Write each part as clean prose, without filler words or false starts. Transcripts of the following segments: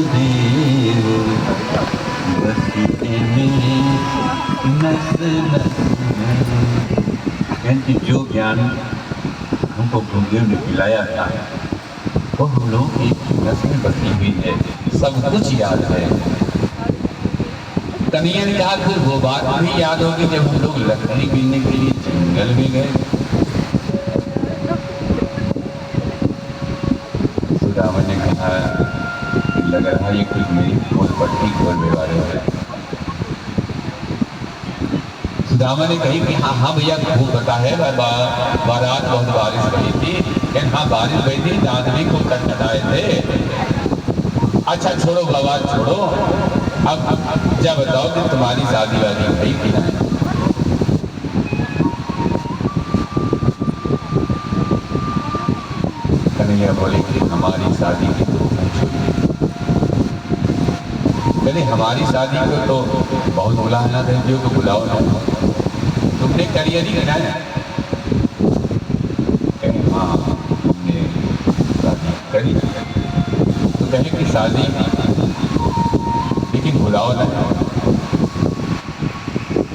वासुदेव बसते मेरे नस नस में। कहते जो ज्ञान हमको गुरुदेव ने पिलाया था वो हम लोगों की नस में बसी हुई है, सब कुछ याद है। कन्हैया ने कहा फिर वो बात भी याद होगी जब हम लोग लकड़ी बीनने के लिए जंगल में गए। सुदामा ने कहा लग रहा ये कुछ मेरी फूल पट्टी खोलने वाले हैं। सुदामा ने कही कि हाँ हाँ भैया खूब पता है, बारात बहुत बारिश हुई थी। लेकिन हाँ बारिश हुई थी, आदमी को कटकटाए थे। अच्छा छोड़ो बाबा छोड़ो, अब क्या बताओ कि तुम्हारी शादी वादी हुई कि नहीं? कन्हैया बोले कि हमारी शादी की तो पूछो। कहते हमारी शादी को तो बहुत बुलाना था, जो को बुलाओ ना, तुमने करियर ही बनाया। हाँ तुमने शादी करी, तो कहे कि शादी लेकिन बुलाओ ना।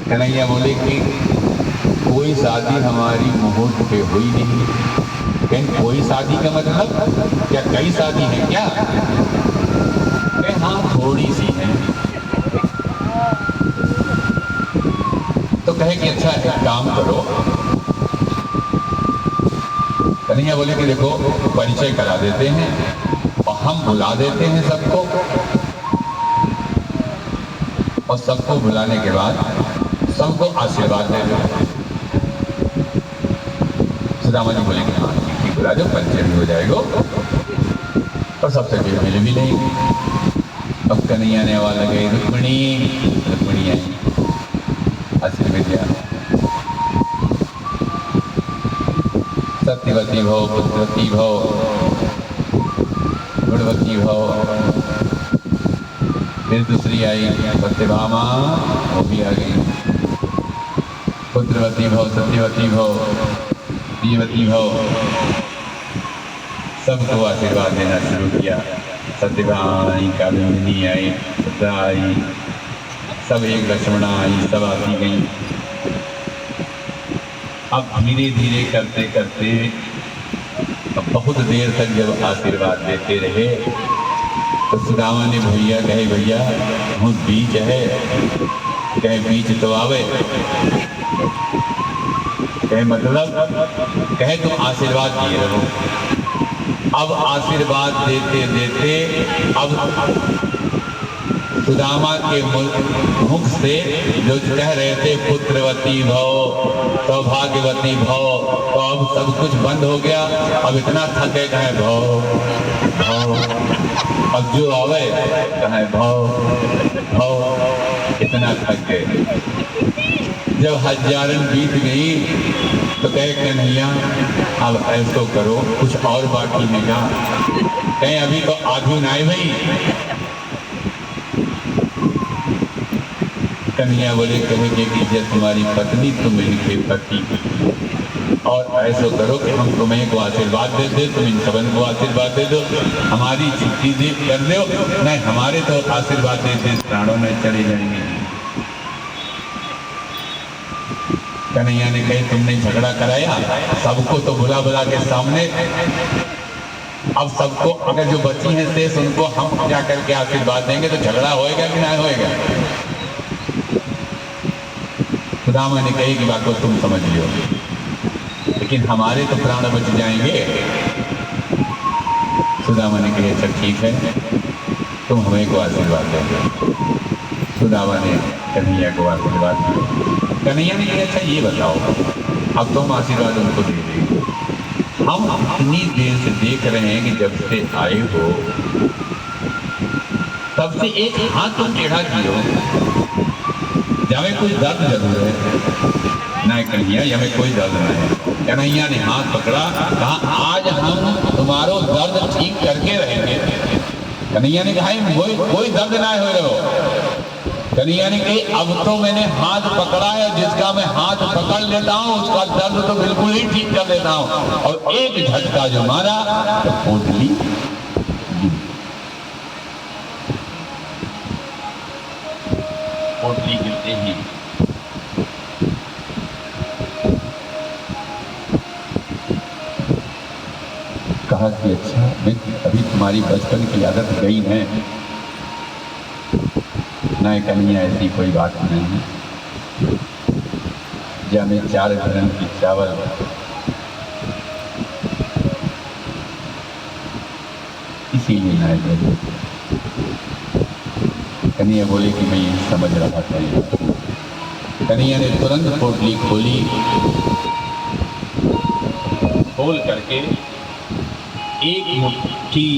कन्हैया बोले कि कोई शादी हमारी मुहूर्त पे हुई नहीं। लेकिन कोई शादी का मतलब क्या कई शादी है क्या? हाँ थोड़ी सी है। तो कहे कि अच्छा एक काम करो। कन्हैया बोले कि देखो परिचय करा देते हैं और हम बुला देते हैं सबको, और सबको बुलाने के बाद सबको आशीर्वाद दे दो। सुदामा जी बोले कि हाँ ठीक बुला दो, परिचय भी हो जाएगा और सबसे फिर मिल भी लेंगे। अब कन्हैया ने आवाज लगाई रुक्मिणी, रुक्मिणी आई आशीर्वाद दिया। सत्यवती भव, पुत्रवती भव, गुणवती भव। फिर दूसरी आई सत्यभामा, वो भी आ गई। पुत्रवती भव, सत्यवती भव, प्रियवती भव, सबको आशीर्वाद देना शुरू किया। सत्यभामा आई, कामिनी आई, सत्या आई, सब एक लक्ष्मणा आई, सब आती गई। अब धीरे धीरे करते करते बहुत देर तक जब आशीर्वाद देते रहे तो सुदामा ने भैया कहे भैया बहुत बीच है, कहे बीच तो आवे, कहे मतलब कहे तुम आशीर्वाद दिए रहो। अब आशीर्वाद देते देते अब सुदामा के मुख से जो कह रहे थे पुत्रवती भव, सौभाग्यवती भव, तो अब सब कुछ बंद हो गया। अब इतना थके कहे भव भव, अब जो आवे कहे भव भव, इतना थक गए। जब हजारन बीत गई तो कहे कन्हैया अब ऐसो करो कुछ और बाकी है क्या? कहीं अभी तो आधु ना भाई। कन्हैया बोले कहेंगे कि जब तुम्हारी पत्नी तुम इनके पति, और ऐसा करो कि हम तुम्हें को आशीर्वाद दे दे, तुम इन सबन को आशीर्वाद दे दो, हमारी चिट्ठी दे कर दो, नहीं हमारे तो आशीर्वाद देते प्राणों में चले जाएंगे। कन्हैया ने कही तुमने झगड़ा कराया, सबको तो बुला बुला के सामने, अब सबको अगर जो बच्ची हैं शेष उनको हम क्या करके आशीर्वाद देंगे तो झगड़ा होएगा कि नहीं होएगा? सुदामा ने कही कि बात को तुम समझ लियो, लेकिन हमारे तो प्राण बच जाएंगे। सुदामा ने कही अच्छा ठीक है, तुम हमें को आशीर्वाद दो। सुदामा ने कन्हैया को आशीर्वाद दिया। कन्हैया ने कहा अच्छा ये बताओ, अब तुम आशीर्वाद उनको दे देंगे, हम इतनी देर से देख रहे हैं कि जब से आए हो तब से एक हाथ तुम टेढ़ा किए हो, हमें कोई दर्द जरूर है? नहीं कन्हैया हमें कोई दर्द नहीं है। कन्हैया ने हाथ पकड़ा, कहा आज हम तुम्हारो दर्द ठीक करके रहेंगे। कन्हैया ने कहा कोई दर्द ना हो रहे हो। कन्हैया ने कही अब तो मैंने हाथ पकड़ा है, जिसका मैं हाथ पकड़ लेता हूँ उसका दर्द तो बिल्कुल ही ठीक कर देता हूँ, और एक झटका जो मारा तो पोटली। पोटली गिरते ही कहा कि अच्छा मित्र, अभी तुम्हारी बचपन की आदत गई है ना, कन्हैया ऐसी कोई बात नहीं है। या मैं 4 घरन की चावल इसीलिए ना दे। कन्हैया बोले कि मैं ये समझ रहा था। कन्हैया ने तुरंत पोटली खोली, खोल करके एक मुट्ठी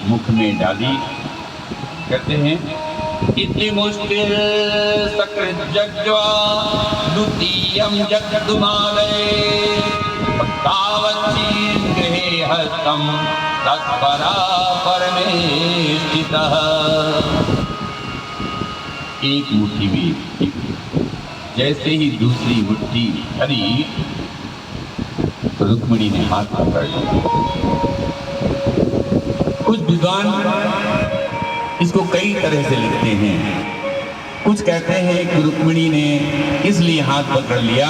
मुख में डाली। कहते हैं इति मुष्टिर सकृत जज्वा द्वितीयं जगदुमालये तावच्छीन गृहे हस्तं तत्परा परमेष्ठितः। एक मुट्ठी में जैसे ही दूसरी मुट्ठी धरी, रुक्मिणी ने हाथ पकड़ लिया। कुछ विद्वान इसको कई तरह से लिखते हैं। कुछ कहते हैं कि रुक्मिणी ने इसलिए हाथ पकड़ लिया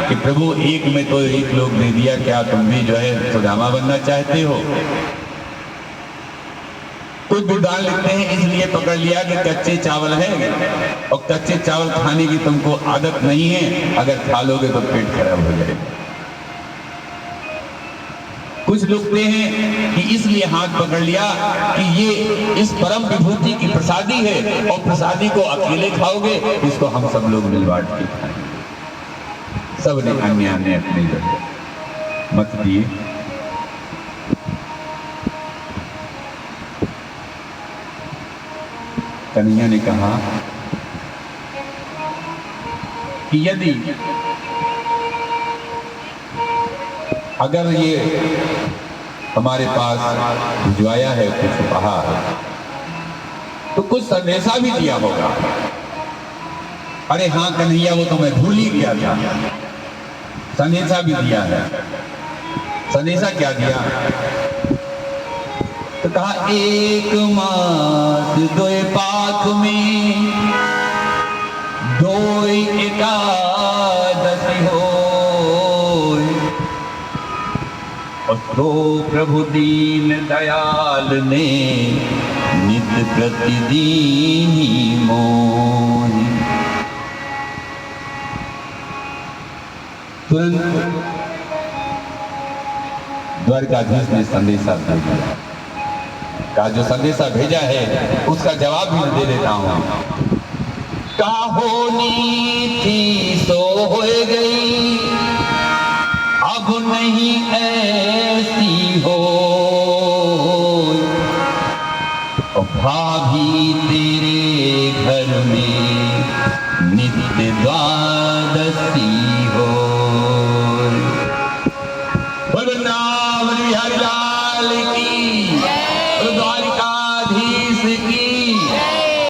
कि प्रभु एक में तो एक लोग दे दिया, क्या तुम भी जो है सुदामा बनना चाहते हो। कुछ विद्वान लिखते हैं इसलिए पकड़ लिया कि कच्चे चावल हैं और कच्चे चावल खाने की तुमको आदत नहीं है, अगर खा लोगे तो पेट खराब हो जाएगा। कुछ लिखते हैं कि इसलिए हाथ पकड़ लिया कि ये इस परम विभूति की प्रसादी है और प्रसादी को अकेले खाओगे, इसको हम सब लोग मिल बांट के खाएंगे। सब ने अन्य अपने मत दिए। कन्हैया ने कहा कि यदि अगर ये हमारे पास भिजवाया है कुछ उपहार, तो कुछ संदेशा भी दिया होगा। अरे हाँ कन्हैया, वो तो मैं भूल ही गया था, संदेशा भी दिया है। संदेशा क्या दिया? तो कहा एक मास दोय पाख में दोय एकादशी हो, तो प्रभु दीन दयाल ने नित प्रतिदीन मोहि। तुरंत द्वारकाधीश ने संदेशा भेजा। कहा जो संदेशा भेजा है उसका जवाब भी दे देता हूं। होनी थी सो हो गई, अब नहीं ऐसी हो। भाभी तेरे घर में नित्य द्वादशी